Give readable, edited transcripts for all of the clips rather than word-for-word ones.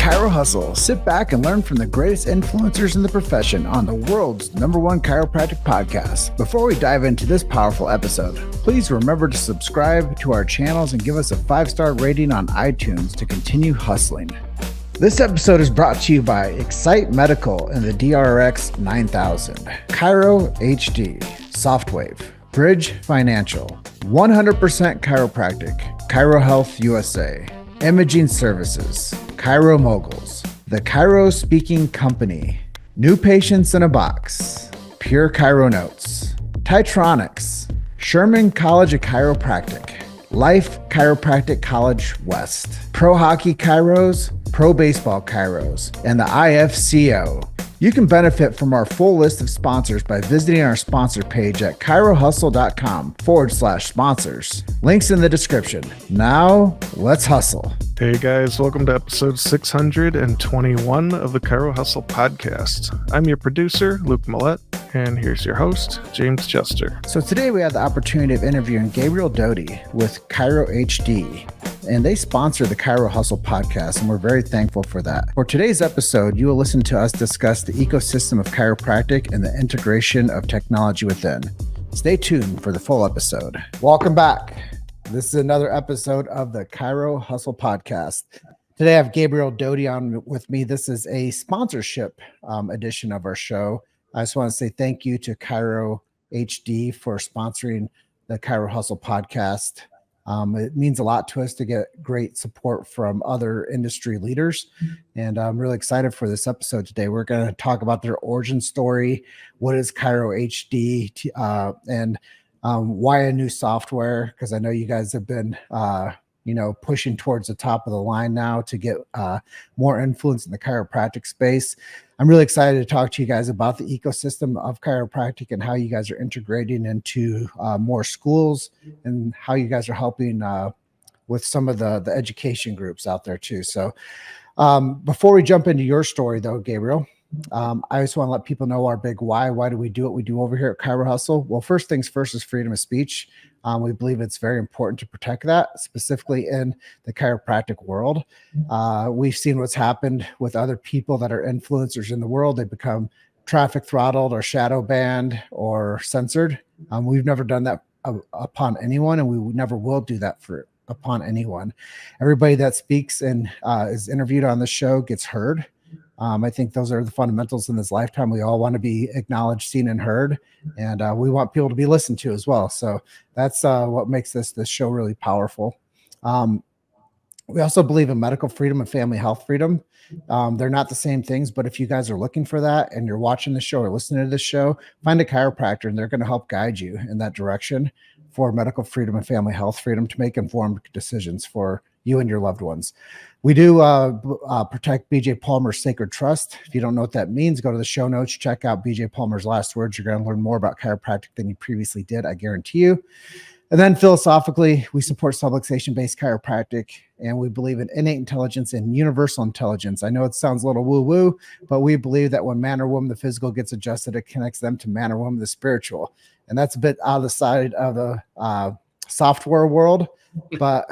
Chiro Hustle. Sit back and learn from the greatest influencers in the profession on the world's #1 chiropractic podcast. Before we dive into this powerful episode, please remember to subscribe to our channels and give us a 5-star rating on iTunes to continue hustling. This episode is brought to you by Excite Medical and the DRX 9000, ChiroHD, Softwave, Bridge Financial, 100% Chiropractic, Chiro Health USA, Imaging Services, Chiro Moguls, The Chiro Speaking Company, New Patients in a Box, Pure Chiro Notes, Titronics, Sherman College of Chiropractic, Life Chiropractic College West, Pro Hockey Chiros, Pro Baseball Chiros, and the IFCO. You can benefit from our full list of sponsors by visiting our sponsor page at chirohustle.com/sponsors. Links in the description. Now, let's hustle. Hey guys, welcome to episode 621 of the Chiro Hustle podcast. I'm your producer, Luke Millette, and here's your host, James Chester. So today we have the opportunity of interviewing Gabriel Doty with ChiroHD, and they sponsor the Chiro Hustle podcast, and we're very thankful for that. For today's episode, you will listen to us discuss the ecosystem of chiropractic and the integration of technology within. Stay tuned for the full episode. Welcome back. This is another episode of the Chiro Hustle podcast. Today I have Gabriel Doty on with me. This is a sponsorship edition of our show. I just want to say thank you to ChiroHD for sponsoring the Chiro Hustle podcast. It means a lot to us to get great support from other industry leaders. And I'm really excited for this episode today. We're going to talk about their origin story, what is ChiroHD, and why a new software, because I know you guys have been pushing towards the top of the line now to get more influence in the chiropractic space. I'm really excited to talk to you guys about the ecosystem of chiropractic and how you guys are integrating into more schools and how you guys are helping with some of the education groups out there too. So before we jump into your story though, Gabriel, I just want to let people know our big why. Why do we do what we do over here at Chiro Hustle? Well, first things first is freedom of speech. We believe it's very important to protect that, specifically in the chiropractic world. We've seen what's happened with other people that are influencers in the world. They become traffic throttled or shadow banned or censored. We've never done that upon anyone, and we never will do that upon anyone. Everybody that speaks and is interviewed on the show gets heard. I think those are the fundamentals in this lifetime. We all want to be acknowledged, seen, and heard, and we want people to be listened to as well. So that's what makes this show really powerful. We also believe in medical freedom and family health freedom. They're not the same things, but if you guys are looking for that and you're watching the show or listening to this show, find a chiropractor, and they're going to help guide you in that direction for medical freedom and family health freedom to make informed decisions for you and your loved ones. We do protect BJ Palmer's Sacred Trust. If you don't know what that means, go to the show notes, check out BJ Palmer's last words. You're going to learn more about chiropractic than you previously did, I guarantee you. And then philosophically, we support subluxation-based chiropractic, and we believe in innate intelligence and universal intelligence. I know it sounds a little woo-woo, but we believe that when man or woman, the physical gets adjusted, it connects them to man or woman, the spiritual. And that's a bit out of the side of the software world, but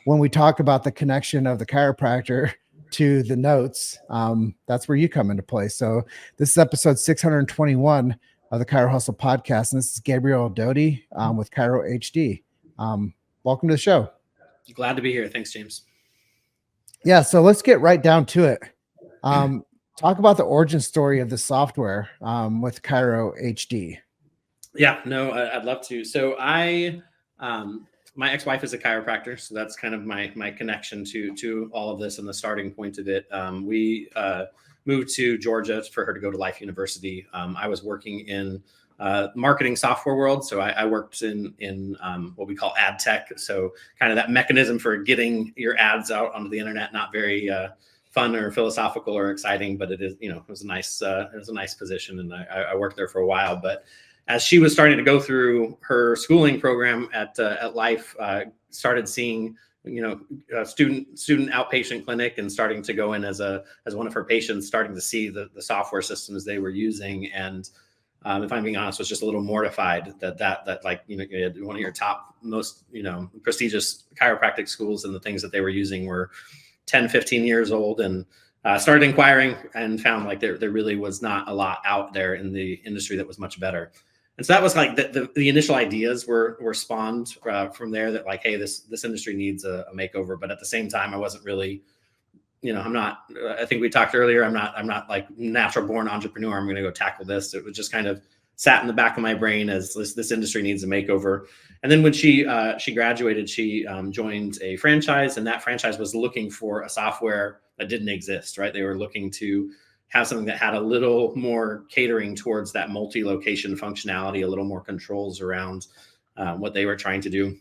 when we talk about the connection of the chiropractor to the notes, that's where you come into play. So this is episode 621 of the Chiro Hustle podcast, and this is Gabriel Doty with ChiroHD. Welcome to the show. Glad to be here. Thanks, James. Yeah, so let's get right down to it. Talk about the origin story of the software with ChiroHD. Yeah, no, I'd love to. So my ex-wife is a chiropractor, so that's kind of my connection to all of this and the starting point of it. We moved to Georgia for her to go to Life University. I was working in marketing software world, so I worked in what we call ad tech. So kind of that mechanism for getting your ads out onto the internet. Not very fun or philosophical or exciting, but it is, it was a nice position, and I worked there for a while. But as she was starting to go through her schooling program at Life, started seeing, student outpatient clinic, and starting to go in as one of her patients, starting to see the software systems they were using. And if I'm being honest, was just a little mortified that like, you had one of your top most, prestigious chiropractic schools, and the things that they were using were 10, 15 years old, and started inquiring and found like there really was not a lot out there in the industry that was much better. And so that was like the initial ideas were spawned from there, that like, hey, this industry needs a makeover. But at the same time, I wasn't really, I'm not, I think we talked earlier, I'm not like natural born entrepreneur. I'm going to go tackle this. It was just kind of sat in the back of my brain as this industry needs a makeover. And then when she graduated, she joined a franchise, and that franchise was looking for a software that didn't exist, right? They were looking to have something that had a little more catering towards that multi-location functionality, a little more controls around what they were trying to do.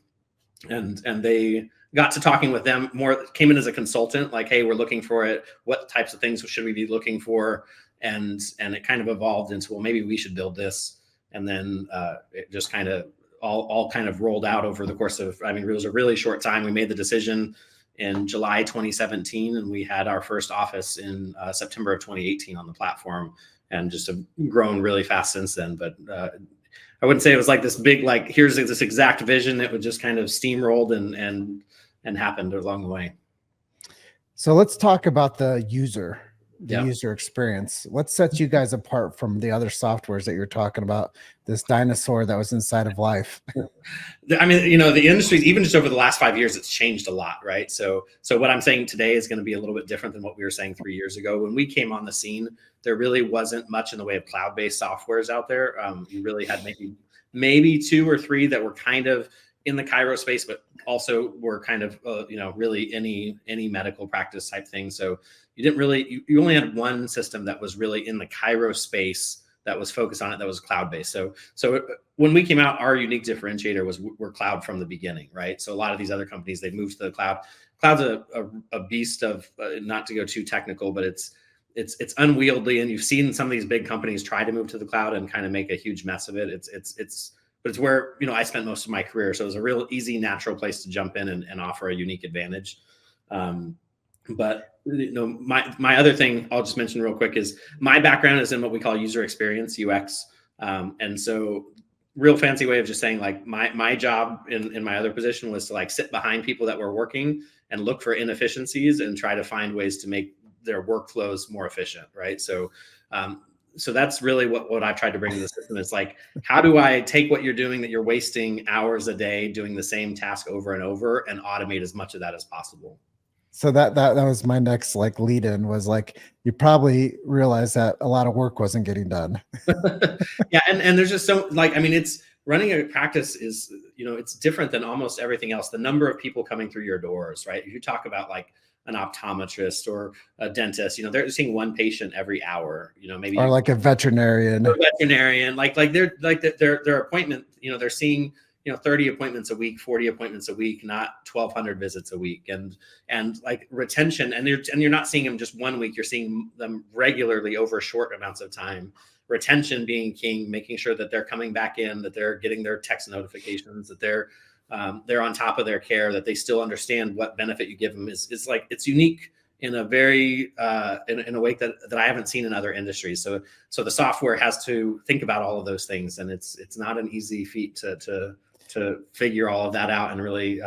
And they got to talking with them more, came in as a consultant, like, hey, we're looking for it. What types of things should we be looking for? And it kind of evolved into, well, maybe we should build this. And then it just kind of all kind of rolled out over the course of, it was a really short time. We made the decision in July 2017, and we had our first office in September of 2018 on the platform, and just have grown really fast since then. But I wouldn't say it was like this big, like, here's this exact vision. It would just kind of steamrolled and happened along the way. So let's talk about the user experience. What sets you guys apart from the other softwares that you're talking about, this dinosaur that was inside of life? The industry, even just over the last 5 years, it's changed a lot, right? So what I'm saying today is going to be a little bit different than what we were saying 3 years ago. When we came on the scene, there really wasn't much in the way of cloud-based softwares out there. You really had maybe 2 or 3 that were kind of in the Chiro space, but also were kind of, really any medical practice type thing. So you didn't really, you only had one system that was really in the Chiro space that was focused on it, that was cloud-based. So when we came out, our unique differentiator was we're cloud from the beginning, right? So a lot of these other companies, they've moved to the cloud. Cloud's a beast of, not to go too technical, but it's unwieldy. And you've seen some of these big companies try to move to the cloud and kind of make a huge mess of it. But it's where, I spent most of my career. So it was a real easy, natural place to jump in and offer a unique advantage. But my other thing I'll just mention real quick is my background is in what we call user experience, UX. And so real fancy way of just saying, like, my job in my other position was to like sit behind people that were working and look for inefficiencies and try to find ways to make their workflows more efficient, right? So that's really what I've tried to bring to the system. It's like, how do I take what you're doing that you're wasting hours a day doing the same task over and over and automate as much of that as possible? So that was my next like lead in, was like, you probably realize that a lot of work wasn't getting done. Yeah. And there's just so it's running a practice is, it's different than almost everything else. The number of people coming through your doors, right? If you talk about like an optometrist or a dentist, they're seeing one patient every hour, maybe, or like a veterinarian, like their appointment, they're seeing, 30 appointments a week, 40 appointments a week, not 1,200 visits a week. And like retention, and you're not seeing them just 1 week, you're seeing them regularly over short amounts of time. Retention being king, making sure that they're coming back in, that they're getting their text notifications, that they're on top of their care, that they still understand what benefit you give them is like, it's unique in a very, in a way that I haven't seen in other industries. So the software has to think about all of those things, and it's not an easy feat to figure all of that out and really,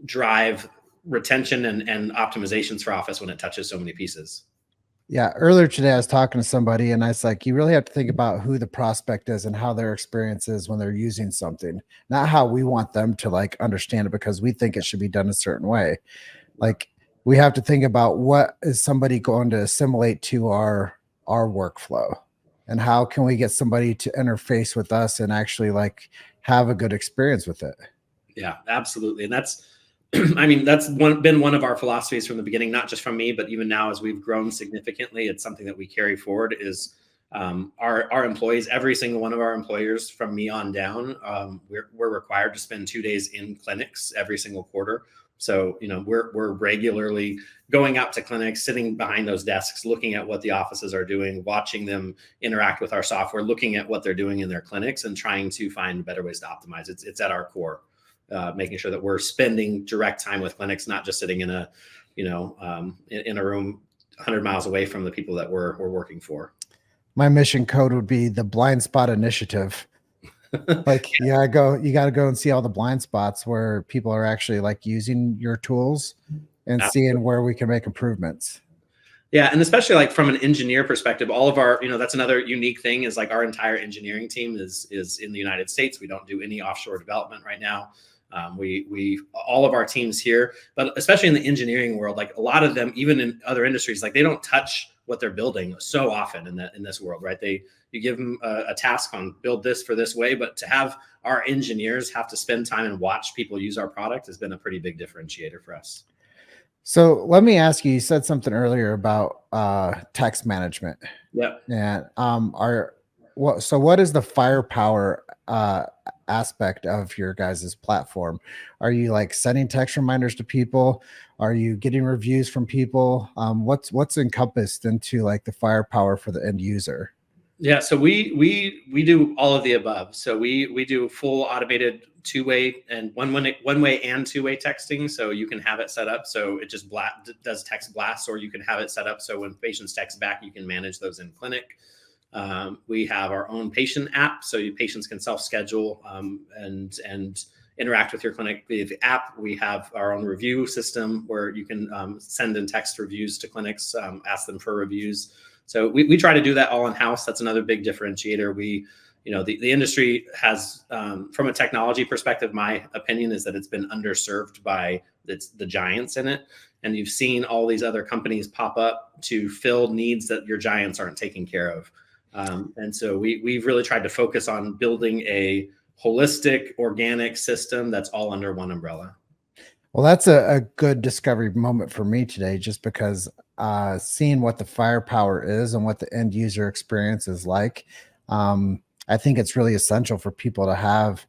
drive retention and optimizations for office when it touches so many pieces. Yeah. Earlier today, I was talking to somebody and I was like, you really have to think about who the prospect is and how their experience is when they're using something, not how we want them to like understand it because we think it should be done a certain way. Like, we have to think about what is somebody going to assimilate to our workflow, and how can we get somebody to interface with us and actually like have a good experience with it. Yeah, absolutely. And that's, that's been one of our philosophies from the beginning, not just from me, but even now as we've grown significantly, it's something that we carry forward is our employees, every single one of our employers from me on down, we're required to spend 2 days in clinics every single quarter. So, we're regularly going out to clinics, sitting behind those desks, looking at what the offices are doing, watching them interact with our software, looking at what they're doing in their clinics and trying to find better ways to optimize. It's at our core. Making sure that we're spending direct time with clinics, not just sitting in a, in a room 100 miles away from the people that we're working for. My mission code would be the blind spot initiative. Like, you got to go and see all the blind spots where people are actually like using your tools and seeing where we can make improvements. Yeah. And especially like from an engineer perspective, all of our, that's another unique thing is like our entire engineering team is in the United States. We don't do any offshore development right now. We all of our teams here, but especially in the engineering world, like a lot of them, even in other industries, like they don't touch what they're building so often in this world, right? You give them a task on build this for this way, but to have our engineers have to spend time and watch people use our product has been a pretty big differentiator for us. So let me ask you, you said something earlier about text management. Yeah. And what is the firepower aspect of your guys' platform? Are you like sending text reminders to people? Are you getting reviews from people? What's encompassed into like the firepower for the end user? Yeah, so we do all of the above. So we do full automated two-way and one-way and two-way texting. So you can have it set up so it just does text blasts, or you can have it set up so when patients text back, you can manage those in clinic. We have our own patient app, so patients can self-schedule and interact with your clinic via the app. We have our own review system where you can send and text reviews to clinics, ask them for reviews. So we try to do that all in-house. That's another big differentiator. The industry has, from a technology perspective, my opinion is that it's been underserved by the giants in it. And you've seen all these other companies pop up to fill needs that your giants aren't taking care of. And so we've really tried to focus on building a holistic, organic system that's all under one umbrella. Well, that's a good discovery moment for me today, just because seeing what the firepower is and what the end user experience is like. I think it's really essential for people to have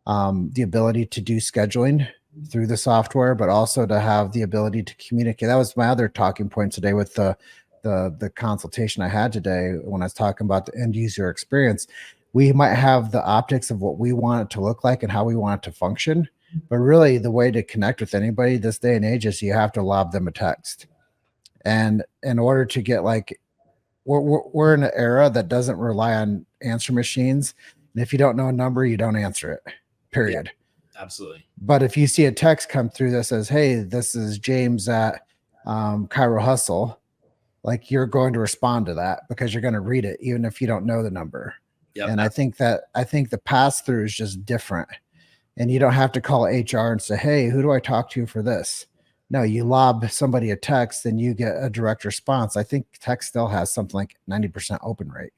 the ability to do scheduling through the software, but also to have the ability to communicate. That was my other talking point today with the consultation I had today when I was talking about the end user experience. We might have the optics of what we want it to look like and how we want it to function, but really the way to connect with anybody this day and age is you have to lob them a text. And in order to get like, we're in an era that doesn't rely on answer machines. And if you don't know a number, you don't answer it, period. Yeah, absolutely. But if you see a text come through that says, hey, this is James at Chiro Hustle, like you're going to respond to that because you're going to read it, even if you don't know the number. Yep. And I think the pass through is just different. And you don't have to call HR and say, hey, who do I talk to for this? No, you lob somebody a text and you get a direct response. I think text still has something like 90% open rate.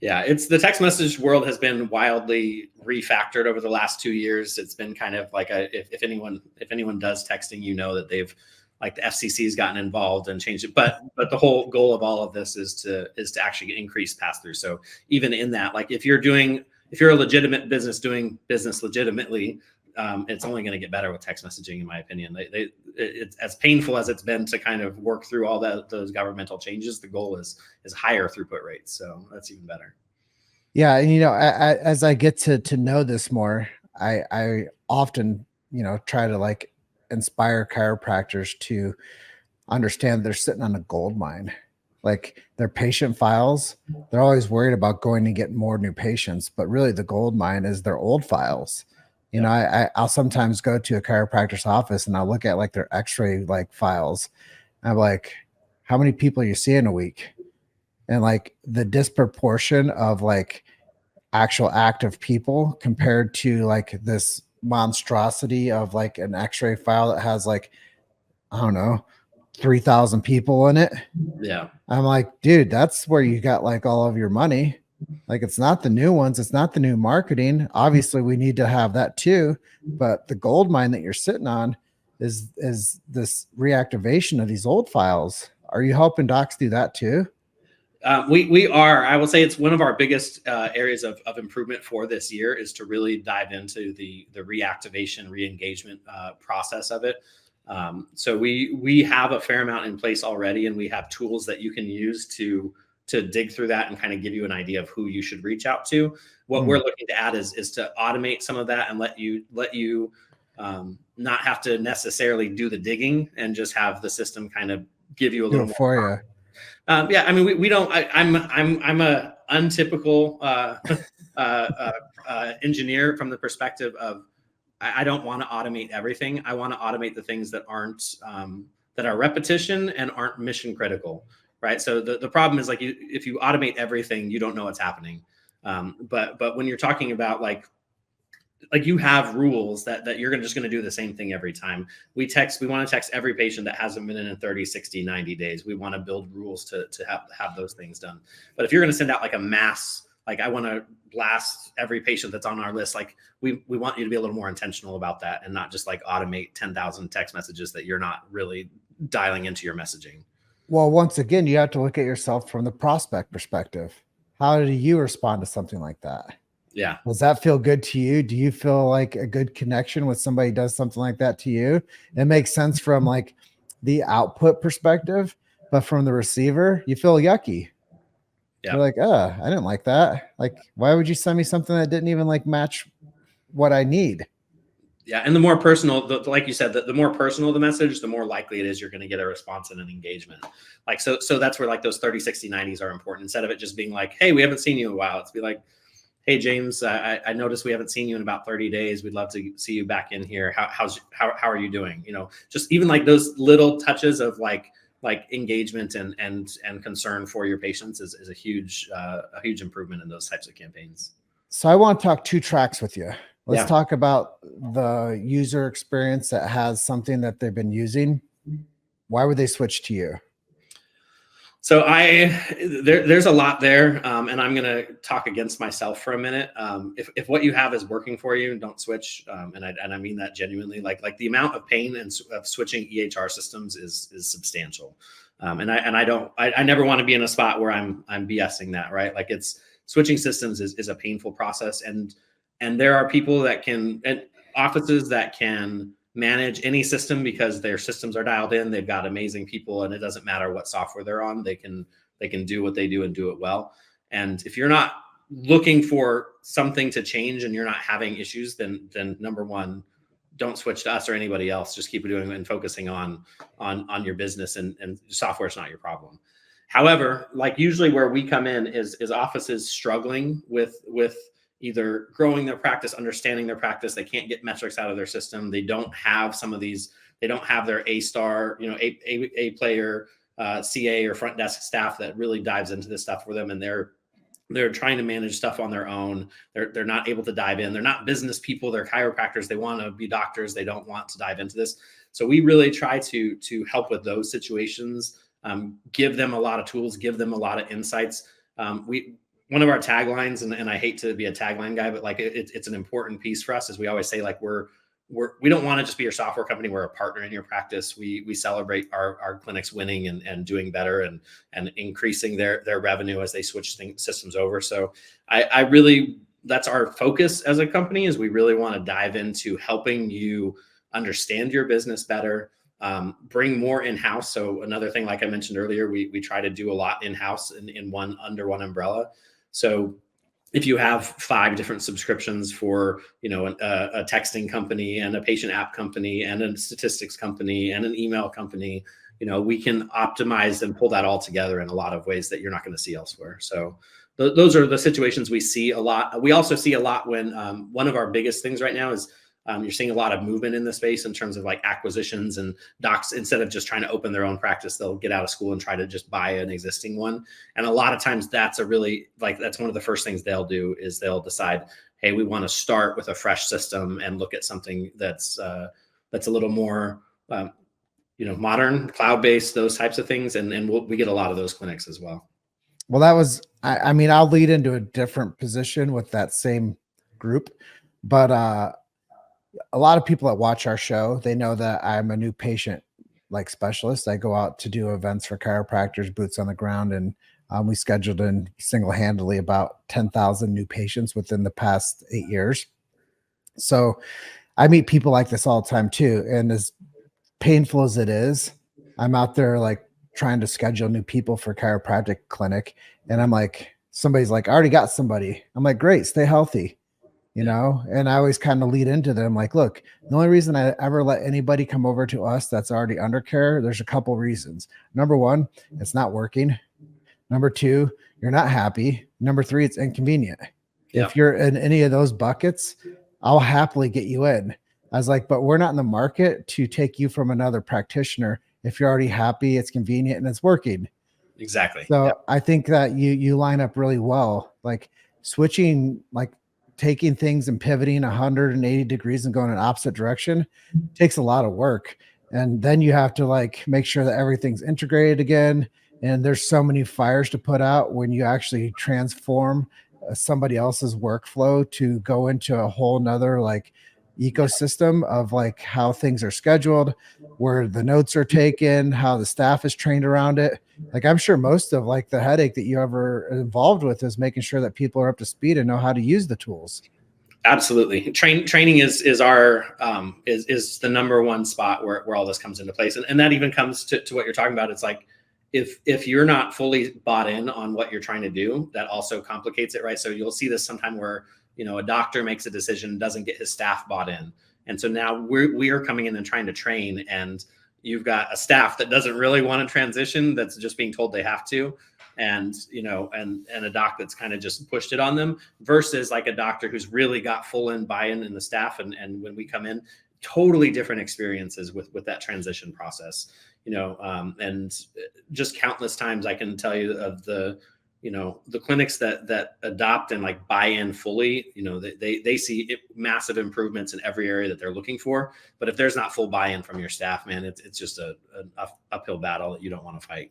Yeah, it's the text message world has been wildly refactored over the last 2 years. It's been kind of like if anyone does texting, that they've like the FCC has gotten involved and changed it. But the whole goal of all of this is to actually increase pass through. So even in that, like if you're a legitimate business doing business legitimately, it's only going to get better with text messaging, in my opinion. It's as painful as it's been to kind of work through all those governmental changes. The goal is higher throughput rates, so that's even better. Yeah, and as I get to know this more, I often try to like inspire chiropractors to understand they're sitting on a gold mine. Like their patient files, they're always worried about going to get more new patients, but really the gold mine is their old files. I'll sometimes go to a chiropractor's office and I'll look at like their x-ray like files. I'm like, how many people are you seeing a week? And like the disproportion of like actual active people compared to like this monstrosity of like an x-ray file that has like, I don't know, 3,000 people in it. Yeah. I'm like, dude, that's where you got like all of your money. Like it's not the new ones. It's not the new marketing. Obviously we need to have that too. But the gold mine that you're sitting on is this reactivation of these old files. Are you helping docs do that too? We are. I will say it's one of our biggest areas of improvement for this year is to really dive into the reactivation, re-engagement process of it. So we have a fair amount in place already, and we have tools that you can use to dig through that and kind of give you an idea of who you should reach out to. What we're looking to add is to automate some of that and let you not have to necessarily do the digging and just have the system kind of give you a little more for you. Yeah, I mean, we don't. I'm a untypical engineer from the perspective of I don't want to automate everything. I want to automate the things that aren't that are repetition and aren't mission critical, right? So the problem is, like, if you automate everything, you don't know what's happening. But when you're talking about like you have rules that you're just going to do the same thing every time. We want to text every patient that hasn't been in 30, 60, 90 days. We want to build rules to have those things done. But if you're going to send out like a mass, like I want to blast every patient that's on our list, like we want you to be a little more intentional about that and not just like automate 10,000 text messages that you're not really dialing into your messaging. Well, once again, you have to look at yourself from the prospect perspective. How do you respond to something like that? Yeah. Does that feel good to you? Do you feel like a good connection with somebody who does something like that to you? It makes sense from like the output perspective, but from the receiver, you feel yucky. Yeah. You're like, I didn't like that. Like, why would you send me something that didn't even like match what I need? Yeah. And the more personal, like you said, the more personal the message, the more likely it is you're going to get a response and an engagement. Like, so that's where like those 30, 60, 90s are important. Instead of it just being like, hey, we haven't seen you in a while. It's be like, hey, James, I noticed we haven't seen you in about 30 days. We'd love to see you back in here. How are you doing? You know, just even like those little touches of like engagement and concern for your patients is a huge improvement in those types of campaigns. So I want to talk 2 tracks with you. Let's talk about the user experience that has something that they've been using. Why would they switch to you? So there's a lot there, and I'm going to talk against myself for a minute. If what you have is working for you, don't switch. And I mean that genuinely. Like the amount of pain of switching EHR systems is substantial. And I never want to be in a spot where I'm BSing that, right? Like it's switching systems is a painful process, and there are people and offices that can manage any system because their systems are dialed in. They've got amazing people, and it doesn't matter what software they're on. They can do what they do and do it well. And if you're not looking for something to change and you're not having issues, then number one, don't switch to us or anybody else. Just keep doing it and focusing on your business, and software is not your problem. However, like usually where we come in is offices struggling with either growing their practice, understanding their practice. They can't get metrics out of their system. They don't have some of these. They don't have their A-star, A player, CA or front desk staff that really dives into this stuff for them. And they're trying to manage stuff on their own. They're not able to dive in. They're not business people. They're chiropractors. They want to be doctors. They don't want to dive into this. So we really try to help with those situations, give them a lot of tools, give them a lot of insights. One of our taglines, and I hate to be a tagline guy, but like it's an important piece for us, is we always say like we don't want to just be your software company. We're a partner in your practice. We celebrate our clinics winning and doing better and increasing their revenue as they switch systems over. So I really, that's our focus as a company, is we really want to dive into helping you understand your business better, bring more in-house. So another thing, like I mentioned earlier, we try to do a lot in-house under one umbrella. So if you have 5 different subscriptions for, a texting company and a patient app company and a statistics company and an email company, we can optimize and pull that all together in a lot of ways that you're not going to see elsewhere. So those are the situations we see a lot. We also see a lot when one of our biggest things right now is you're seeing a lot of movement in the space in terms of like acquisitions, and docs, instead of just trying to open their own practice, they'll get out of school and try to just buy an existing one. And a lot of times that's that's one of the first things they'll do, is they'll decide, hey, we want to start with a fresh system and look at something that's a little more, modern, cloud-based, those types of things. And we get a lot of those clinics as well. Well, that was, I mean, I'll lead into a different position with that same group, but, a lot of people that watch our show, they know that I'm a new patient specialist. I go out to do events for chiropractors, boots on the ground, and we scheduled in single-handedly about 10,000 new patients within the past 8 years. So I meet people like this all the time too. And as painful as it is, I'm out there trying to schedule new people for chiropractic clinic. And I'm like, somebody's like, I already got somebody. I'm like, great, stay healthy. And I always kind of lead into them like, look, the only reason I ever let anybody come over to us that's already under care, there's a couple reasons. Number 1, it's not working. Number 2, you're not happy. Number 3, it's inconvenient. Yeah. If you're in any of those buckets, I'll happily get you in. I was like, but we're not in the market to take you from another practitioner if you're already happy, it's convenient, and it's working. Exactly. So Yep. I think that you line up really well, like switching, like taking things and pivoting 180 degrees and going in opposite direction takes a lot of work. And then you have to like make sure that everything's integrated again. And there's so many fires to put out when you actually transform somebody else's workflow to go into a whole nother like ecosystem of like how things are scheduled, where the notes are taken, how the staff is trained around it. Like I'm sure most of like the headache that you ever involved with is making sure that people are up to speed and know how to use the tools. Absolutely. Training is our is the number one spot where all this comes into place. And that even comes to what you're talking about. It's like, if you're not fully bought in on what you're trying to do, that also complicates it, right? So you'll see this sometime where, a doctor makes a decision, doesn't get his staff bought in. And so now we are coming in and trying to train, and you've got a staff that doesn't really want to transition, that's just being told they have to. And, and a doc that's kind of just pushed it on them, versus like a doctor who's really got full in buy-in in the staff. And when we come in, totally different experiences with that transition process, and just countless times I can tell you of the clinics that adopt and like buy in fully, they see massive improvements in every area that they're looking for. But if there's not full buy-in from your staff, man, it's just an uphill battle that you don't want to fight.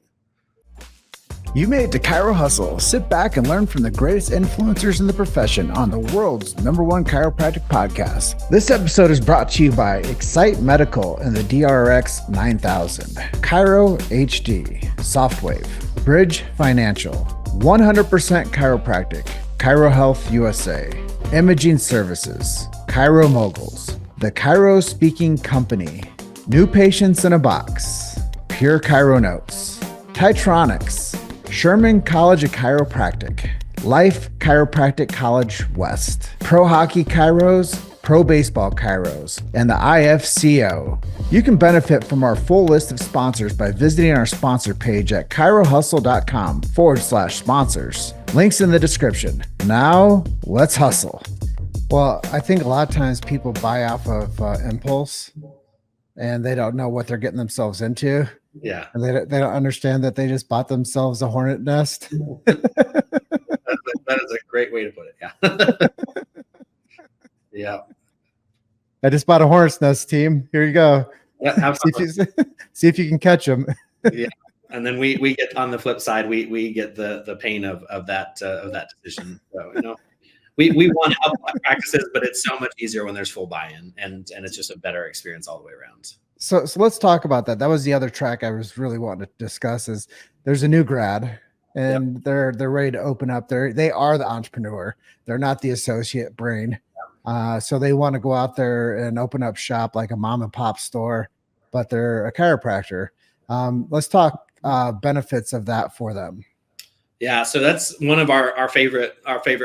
You made it to Chiro Hustle. Sit back and learn from the greatest influencers in the profession on the world's #1 chiropractic podcast. This episode is brought to you by Excite Medical and the DRX 9000, ChiroHD, Softwave, Bridge Financial, 100% Chiropractic, Chiro Health USA, Imaging Services, Chiro Moguls, The Chiro Speaking Company, New Patients in a Box, Pure Chiro Notes, Titronics, Sherman College of Chiropractic, Life Chiropractic College West, Pro Hockey Chiros, Pro Baseball Chiros, and the IFCO. You can benefit from our full list of sponsors by visiting our sponsor page at chirohustle.com/sponsors. Links in the description. Now, let's hustle. Well, I think a lot of times people buy off of impulse and they don't know what they're getting themselves into. Yeah. And they don't understand that they just bought themselves a hornet nest. That is a great way to put it. Yeah. Yeah. I just bought a hornet's nest, team. Here you go. Yeah, see if you can catch them. Yeah. And then we get on the flip side, we get the pain of that decision. So, we want to help practices, but it's so much easier when there's full buy-in, and it's just a better experience all the way around. So let's talk about that. That was the other track I was really wanting to discuss. Is there's a new grad, and they're ready to open up. They are the entrepreneur. They're not the associate brain. So they want to go out there and open up shop like a mom and pop store, but they're a chiropractor. Let's talk benefits of that for them. Yeah, so that's one of our favorite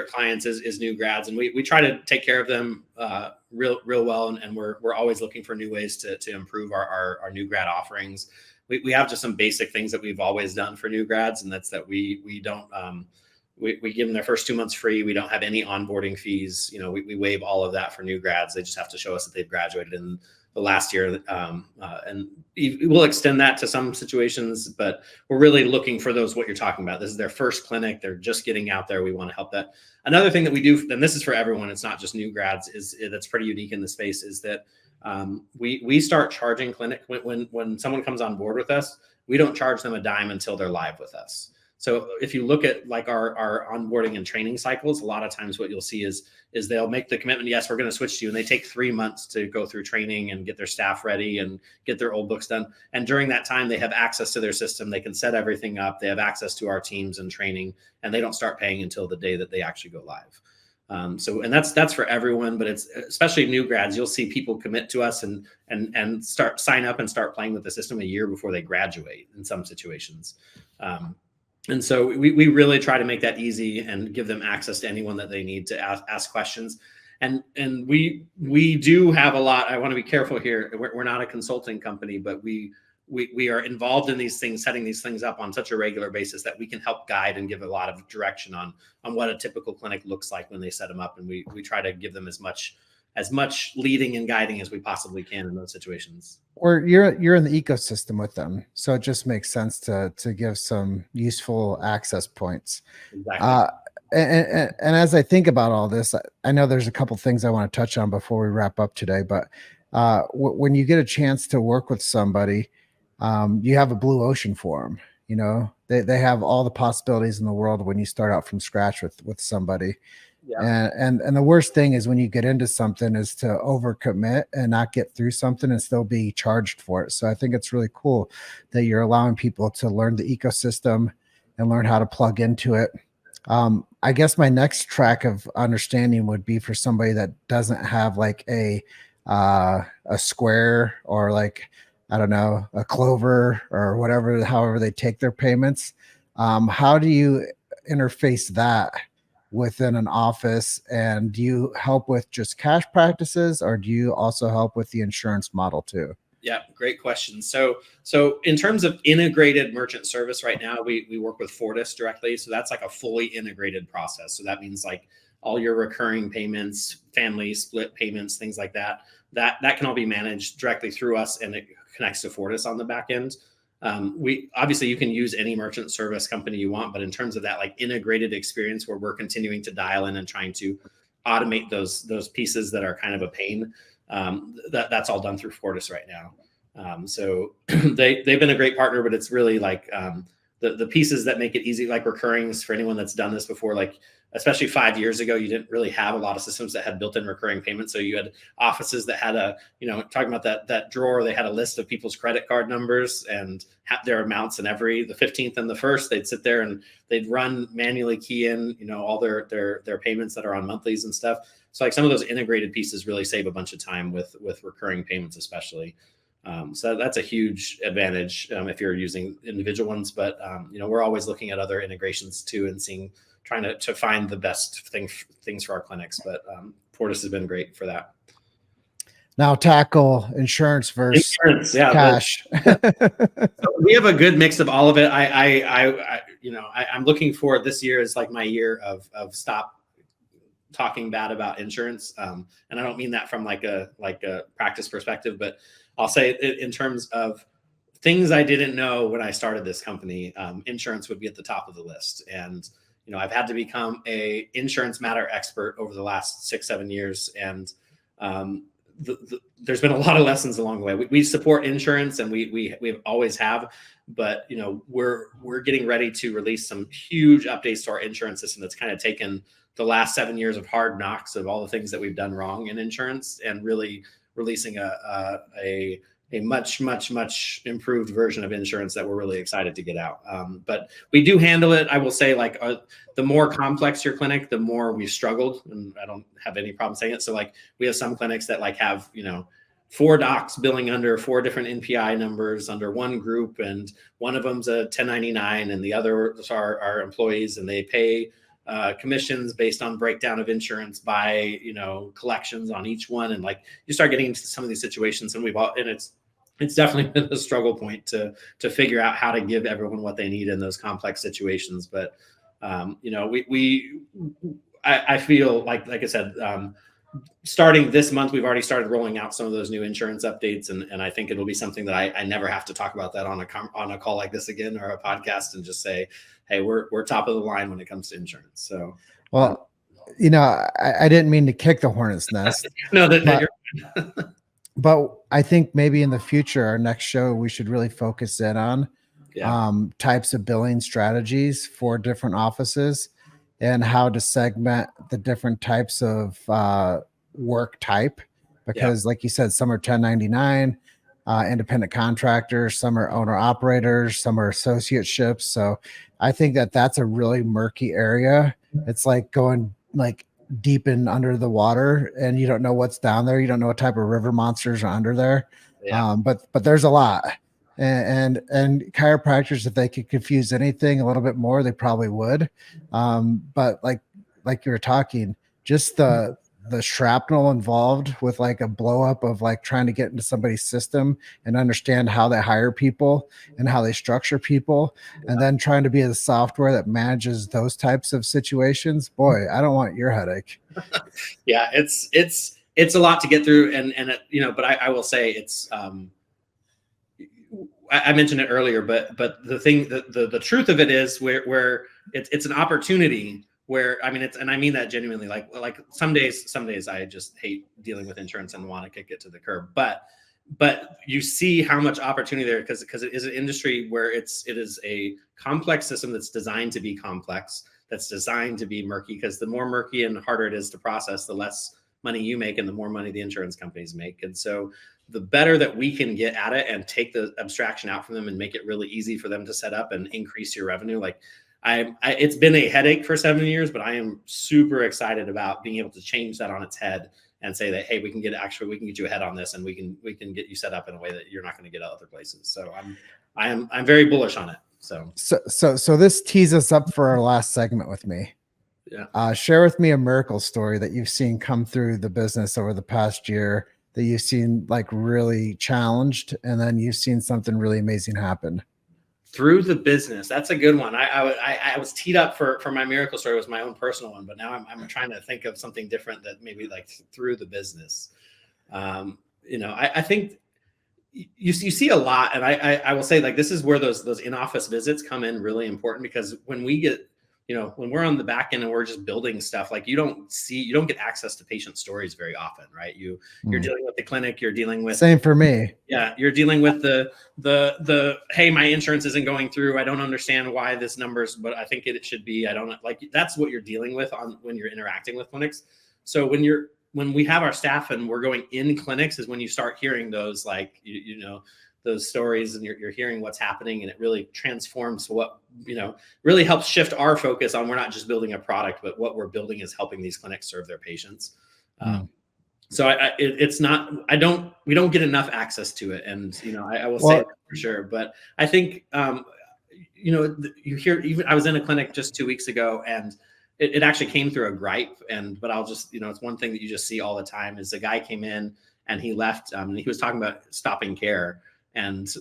clients is new grads, and we try to take care of them real well, and we're always looking for new ways to improve our new grad offerings. We have just some basic things that we've always done for new grads, and that's that we don't we give them their first 2 months free. We don't have any onboarding fees. We waive all of that for new grads. They just have to show us that they've graduated in the last year, and we'll extend that to some situations, but we're really looking for those, what you're talking about. This is their first clinic. They're just getting out there. We want to help that. Another thing that we do, and this is for everyone, it's not just new grads, that's pretty unique in the space, is that we start charging clinic when someone comes on board with us. We don't charge them a dime until they're live with us. So if you look at like our onboarding and training cycles, a lot of times what you'll see is they'll make the commitment. Yes, we're going to switch to you. And they take 3 months to go through training and get their staff ready and get their old books done. And during that time, they have access to their system. They can set everything up. They have access to our teams and training, and they don't start paying until the day that they actually go live. And that's for everyone, but it's especially new grads. You'll see people commit to us and sign up and start playing with the system a year before they graduate in some situations. And so we really try to make that easy and give them access to anyone that they need to ask questions. And we do have a lot. I want to be careful here. We're not a consulting company, but we are involved in these things, setting these things up on such a regular basis that we can help guide and give a lot of direction on what a typical clinic looks like when they set them up. And we try to give them as much as much leading and guiding as we possibly can in those situations. Or you're in the ecosystem with them, so it just makes sense to give some useful access points. Exactly. And as I think about all this, I know there's a couple things I want to touch on before we wrap up today. But when you get a chance to work with somebody, you have a blue ocean for them. You know, they have all the possibilities in the world when you start out from scratch with somebody. Yeah. And the worst thing is when you get into something is to overcommit and not get through something and still be charged for it. So I think it's really cool that you're allowing people to learn the ecosystem and learn how to plug into it. I guess my next track of understanding would be for somebody that doesn't have like a Square or like, I don't know, a Clover or whatever, however they take their payments. How do you interface that within an office? And do you help with just cash practices, or do you also help with the insurance model too? Yeah, great question. So in terms of integrated merchant service right now, we work with Fortis directly. So that's like a fully integrated process. So that means like all your recurring payments, family split payments, things like that, that can all be managed directly through us, and it connects to Fortis on the back end. We obviously, you can use any merchant service company you want, but in terms of that like integrated experience where we're continuing to dial in and trying to automate those pieces that are kind of a pain, that's all done through Fortis right now. So they've been a great partner, but it's really like the pieces that make it easy, like recurrings for anyone that's done this before, like especially 5 years ago, you didn't really have a lot of systems that had built-in recurring payments. So you had offices that had talking about that drawer, they had a list of people's credit card numbers and their amounts, and the 15th and the 1st, they'd sit there and they'd run manually key in, all their payments that are on monthlies and stuff. So like some of those integrated pieces really save a bunch of time with recurring payments, especially. So that's a huge advantage if you're using individual ones, but we're always looking at other integrations too and trying to find the best things for our clinics. But Fortis has been great for that. Now tackle insurance versus cash. So we have a good mix of all of it. I'm looking for this year is like my year of stop talking bad about insurance. And I don't mean that from like a practice perspective, but I'll say it in terms of things I didn't know when I started this company. Insurance would be at the top of the list. And, I've had to become a insurance matter expert over the last 6-7 years. And there's been a lot of lessons along the way. We support insurance, and we always have, but we're getting ready to release some huge updates to our insurance system that's kind of taken the last 7 years of hard knocks of all the things that we've done wrong in insurance, and really releasing a much, much, much improved version of insurance that we're really excited to get out. But we do handle it. I will say, like, the more complex your clinic, the more we've struggled, and I don't have any problem saying it. So like we have some clinics that like have, 4 docs billing under 4 different NPI numbers under one group, and one of them's a 1099 and the others are employees, and they pay commissions based on breakdown of insurance by, collections on each one. And like you start getting into some of these situations, and it's definitely been a struggle point to figure out how to give everyone what they need in those complex situations. But, I feel like I said, starting this month, we've already started rolling out some of those new insurance updates. And I think it'll be something that I never have to talk about that on a call like this again, or a podcast, and just say, hey, we're top of the line when it comes to insurance. So, well, I didn't mean to kick the hornet's nest. No, but I think maybe in the future, our next show, we should really focus in on types of billing strategies for different offices and how to segment the different types of work type. Because like you said, some are 1099, independent contractors, some are owner operators, some are associateships. So I think that's a really murky area. It's like going like deep in under the water, and you don't know what's down there. You don't know what type of river monsters are under there. But there's a lot. And chiropractors, if they could confuse anything a little bit more, they probably would. But like you were talking, just the shrapnel involved with like a blow up of like trying to get into somebody's system and understand how they hire people and how they structure people, and then trying to be the software that manages those types of situations. Boy, I don't want your headache. Yeah, it's it's a lot to get through. And but I will say it's, I mentioned it earlier, but the truth of it is where it's an opportunity where, I mean, and I mean that genuinely, like some days I just hate dealing with insurance and want to kick it to the curb, but you see how much opportunity there, because it is an industry where it is a complex system that's designed to be complex, that's designed to be murky, because the more murky and harder it is to process, the less money you make and the more money the insurance companies make. And so the better that we can get at it and take the abstraction out from them and make it really easy for them to set up and increase your revenue. Like it's been a headache for 7 years, but I am super excited about being able to change that on its head and say that, hey, we can get you ahead on this, and we can get you set up in a way that you're not going to get other places. So I'm very bullish on it. So this tees us up for our last segment with me. Yeah. Share with me a miracle story that you've seen come through the business over the past year that you've seen like really challenged, and then you've seen something really amazing happen through the business. That's a good one. I was teed up for my miracle story, was my own personal one, but now I'm trying to think of something different that maybe like through the business. I think you see a lot, and I will say, like, this is where those in-office visits come in really important, because when we get, when we're on the back end and we're just building stuff, like you don't get access to patient stories very often, right? You're dealing with the clinic, you're dealing with, same for me. Yeah. You're dealing with the, hey, my insurance isn't going through. I don't understand why this number's, but I think it should be. I don't like, that's what you're dealing with when you're interacting with clinics. So when we have our staff and we're going in clinics is when you start hearing those, like, those stories, and you're hearing what's happening, and it really transforms what, really helps shift our focus on, we're not just building a product, but what we're building is helping these clinics serve their patients. So we don't get enough access to it. And, I will say that for sure, but I think, you hear, even I was in a clinic just 2 weeks ago, and it actually came through a gripe, but I'll just, it's one thing that you just see all the time, is a guy came in and he left, and he was talking about stopping care. And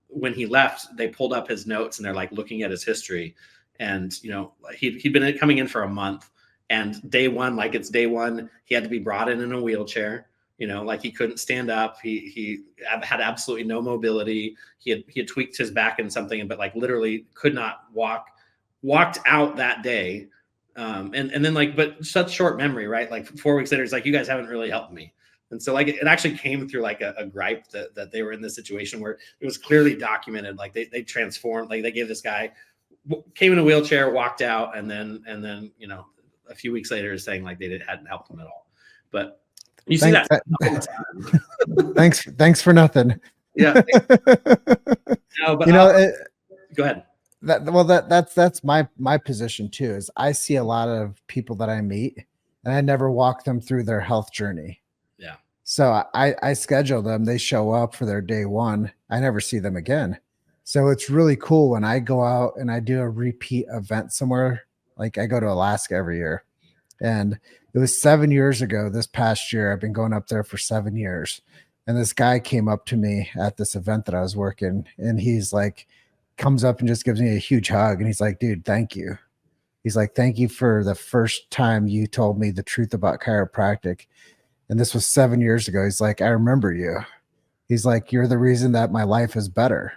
when he left, they pulled up his notes and they're like looking at his history. And, he'd been coming in for a month, and day one, he had to be brought in a wheelchair, like he couldn't stand up. He had absolutely no mobility. He had tweaked his back in something, but like literally could not walked out that day. And then but such short memory, right? Like 4 weeks later, it's like, you guys haven't really helped me. And so like, it actually came through like a gripe that they were in this situation where it was clearly documented. Like they transformed, like they gave this guy, came in a wheelchair, walked out, and then, a few weeks later is saying like they hadn't helped him at all. But you see that all the time. Thanks for nothing. Yeah. No, but go ahead. That's my position too, is I see a lot of people that I meet and I never walk them through their health journey. Yeah. So I schedule them, they show up for their day one. I never see them again. So it's really cool when I go out and I do a repeat event somewhere. Like I go to Alaska every year, and it was 7 years ago this past year. I've been going up there for 7 years. And this guy came up to me at this event that I was working, and he's like, comes up and just gives me a huge hug. And he's like, dude, thank you. He's like, thank you for the first time you told me the truth about chiropractic. And this was 7 years ago. He's like, I remember you. He's like, you're the reason that my life is better.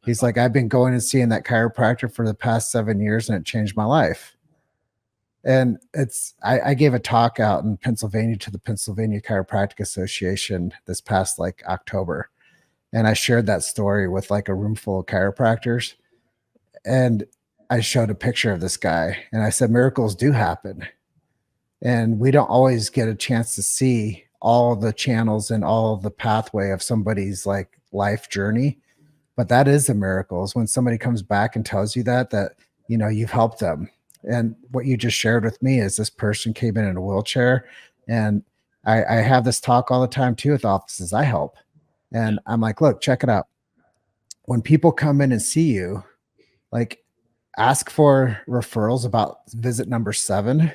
He's like, I've been going and seeing that chiropractor for the past 7 years, and it changed my life. And I gave a talk out in Pennsylvania to the Pennsylvania Chiropractic Association this past like October. And I shared that story with like a room full of chiropractors. And I showed a picture of this guy, and I said, miracles do happen. And we don't always get a chance to see all the channels and all the pathway of somebody's like life journey. But that is a miracle, is when somebody comes back and tells you that, you've helped them. And what you just shared with me is this person came in a wheelchair, and I have this talk all the time too with offices I help. And I'm like, look, check it out. When people come in and see you, like, ask for referrals about visit number 7,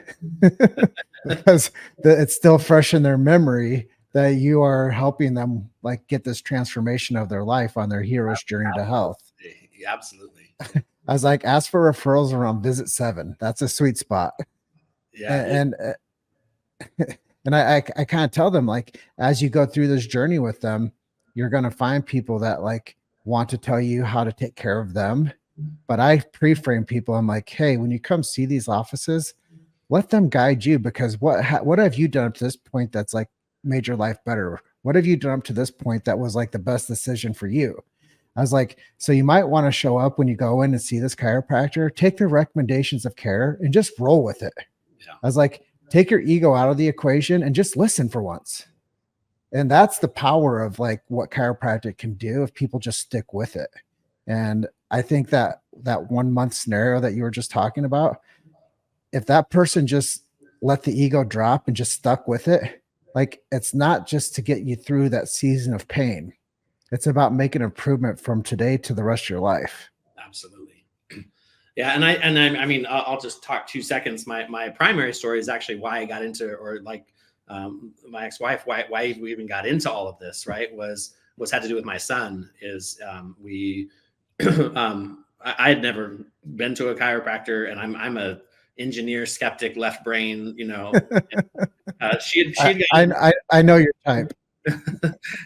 because it's still fresh in their memory that you are helping them like get this transformation of their life on their hero's journey to health. Absolutely. I was like, ask for referrals around visit 7. That's a sweet spot. Yeah. And I kind of tell them, like, as you go through this journey with them, you're going to find people that like want to tell you how to take care of them. But I pre-frame people. I'm like, hey, when you come see these offices, let them guide you, because what have you done up to this point that's like made your life better? What have you done up to this point that was like the best decision for you? I was like, so you might want to show up when you go in and see this chiropractor, take the recommendations of care and just roll with it. Yeah. I was like, take your ego out of the equation and just listen for once. And that's the power of like what chiropractic can do if people just stick with it. And I think that 1 month scenario that you were just talking about, if that person just let the ego drop and just stuck with it, like, it's not just to get you through that season of pain. It's about making improvement from today to the rest of your life. Absolutely. Yeah. I mean, I'll just talk 2 seconds. My primary story is actually why I got into, or like, my ex-wife, why we even got into all of this, right, was had to do with my son. Is I had never been to a chiropractor, and I'm a engineer, skeptic, left brain, she I know your type.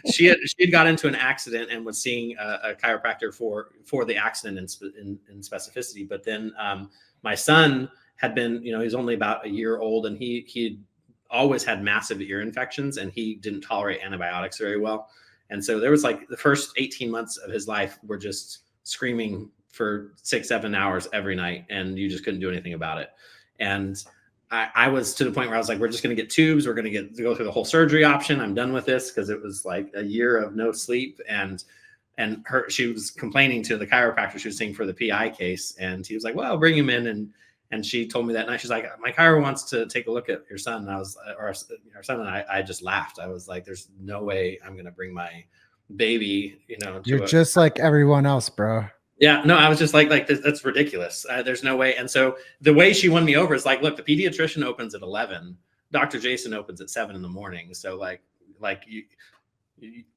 she had got into an accident and was seeing a chiropractor for the accident in specificity. But then my son had been, he's only about a year old, and he always had massive ear infections, and he didn't tolerate antibiotics very well. And so there was like the first 18 months of his life were just screaming for 6-7 hours every night, and you just couldn't do anything about it. And I was to the point where I was like, we're just going to get tubes. We're going to go through the whole surgery option. I'm done with this, because it was like a year of no sleep. And she was complaining to the chiropractor she was seeing for the PI case. And he was like, well, bring him in. And she told me that night, she's like, my chiro wants to take a look at your son. And I was, or our son. And I just laughed. I was like, there's no way I'm going to bring my baby, You're just like everyone else, bro. Yeah, no, I was just like that's ridiculous. There's no way. And so the way she won me over is like, look, the pediatrician opens at 11, Dr. Jason opens at 7 a.m. So like you,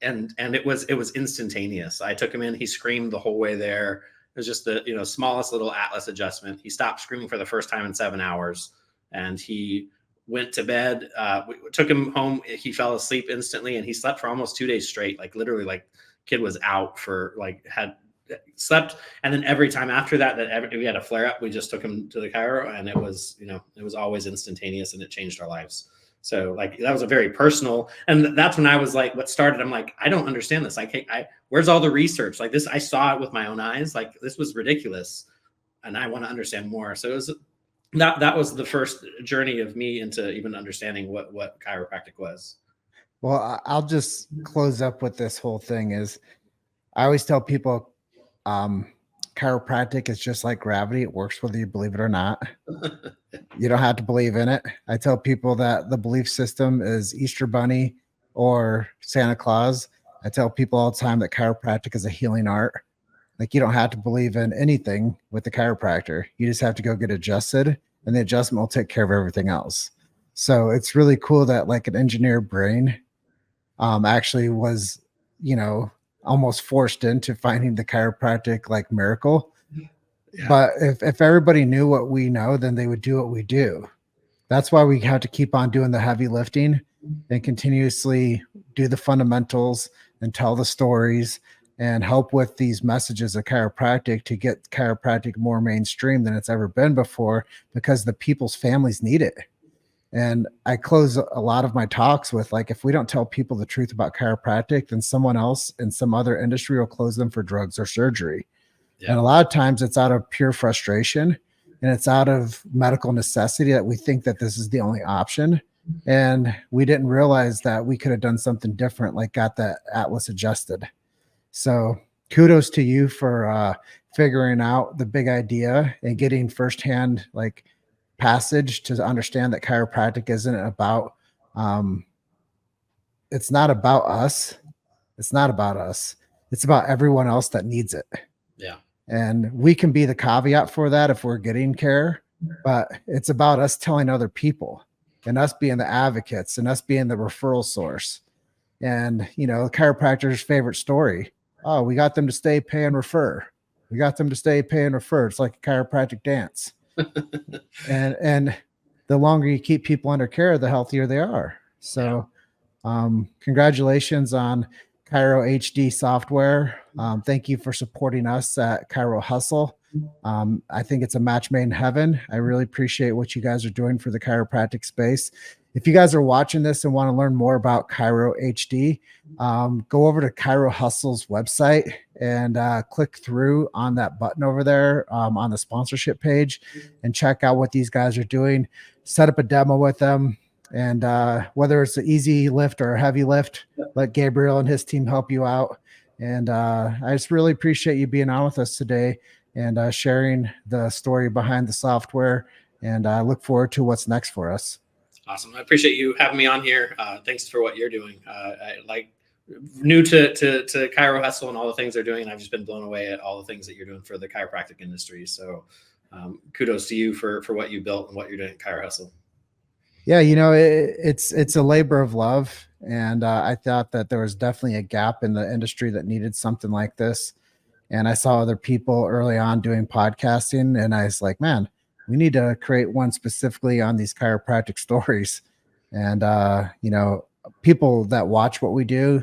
and it was instantaneous. I took him in, he screamed the whole way there. It was just the smallest little atlas adjustment. He stopped screaming for the first time in 7 hours, and he went to bed. We took him home. He fell asleep instantly, and he slept for almost 2 days straight. Like literally, like kid was out for had slept. And then every time after that we had a flare up, we just took him to the chiro, and it was always instantaneous, and it changed our lives. So like that was a very personal, and that's when I was like, what started, I'm like, I don't understand this. Where's all the research? Like this, I saw it with my own eyes. Like this was ridiculous, and I want to understand more. So it was that was the first journey of me into even understanding what chiropractic was. Well, I'll just close up with this whole thing is I always tell people, chiropractic is just like gravity. It works whether you believe it or not. You don't have to believe in it. I tell people that the belief system is Easter Bunny or Santa Claus. I tell people all the time that chiropractic is a healing art. Like you don't have to believe in anything with the chiropractor. You just have to go get adjusted, and the adjustment will take care of everything else. So it's really cool that like an engineer brain actually was, almost forced into finding the chiropractic like miracle. Yeah. But if everybody knew what we know, then they would do what we do. That's why we have to keep on doing the heavy lifting and continuously do the fundamentals and tell the stories and help with these messages of chiropractic to get chiropractic more mainstream than it's ever been before, because the people's families need it. And I close a lot of my talks with like, if we don't tell people the truth about chiropractic, then someone else in some other industry will close them for drugs or surgery. Yeah. And a lot of times it's out of pure frustration, and it's out of medical necessity that we think that this is the only option. And we didn't realize that we could have done something different, like got that atlas adjusted. So kudos to you for figuring out the big idea and getting firsthand like passage to understand that chiropractic isn't about it's not about us. It's not about us. It's about everyone else that needs it. Yeah. And we can be the caveat for that if we're getting care, but it's about us telling other people and us being the advocates and us being the referral source. And, the chiropractor's favorite story. Oh, we got them to stay, pay, and refer. We got them to stay, pay, and refer. It's like a chiropractic dance. and the longer you keep people under care, the healthier they are. So congratulations on ChiroHD software. Thank you for supporting us at Chiro Hustle. I think it's a match made in heaven. I really appreciate what you guys are doing for the chiropractic space. If you guys are watching this and want to learn more about ChiroHD, go over to Chiro Hustle's website and click through on that button over there on the sponsorship page and check out what these guys are doing. Set up a demo with them. And whether it's an easy lift or a heavy lift, let Gabriel and his team help you out. And I just really appreciate you being on with us today and sharing the story behind the software. And I look forward to what's next for us. Awesome. I appreciate you having me on here. Thanks for what you're doing. New to Chiro Hustle and all the things they're doing. I've just been blown away at all the things that you're doing for the chiropractic industry. So kudos to you for what you built and what you're doing at Chiro Hustle. Yeah, it's a labor of love. And I thought that there was definitely a gap in the industry that needed something like this. And I saw other people early on doing podcasting, and I was like, man, we need to create one specifically on these chiropractic stories. And, people that watch what we do,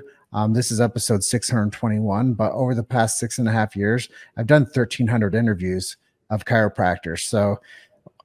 this is episode 621, but over the past 6.5 years, I've done 1,300 interviews of chiropractors. So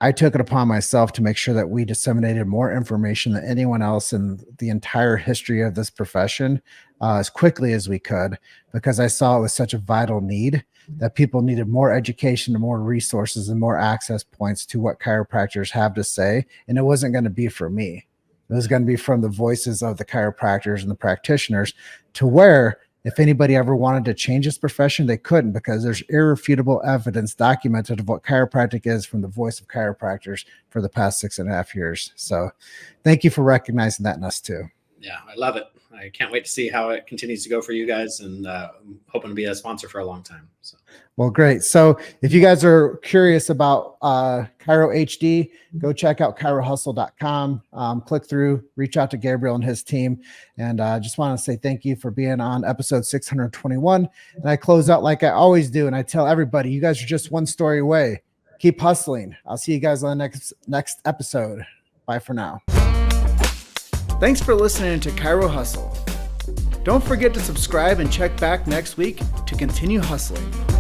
I took it upon myself to make sure that we disseminated more information than anyone else in the entire history of this profession as quickly as we could, because I saw it was such a vital need that people needed more education and more resources and more access points to what chiropractors have to say. And it wasn't going to be for me. It was going to be from the voices of the chiropractors and the practitioners, to where if anybody ever wanted to change this profession, they couldn't, because there's irrefutable evidence documented of what chiropractic is from the voice of chiropractors for the past 6.5 years. So thank you for recognizing that in us too. Yeah, I love it. I can't wait to see how it continues to go for you guys, and I'm hoping to be a sponsor for a long time. So. Well, great. So if you guys are curious about ChiroHD, go check out chirohustle.com, click through, reach out to Gabriel and his team. And I just want to say thank you for being on episode 621. And I close out like I always do. And I tell everybody, you guys are just one story away. Keep hustling. I'll see you guys on the next episode. Bye for now. Thanks for listening to Chiro Hustle. Don't forget to subscribe and check back next week to continue hustling.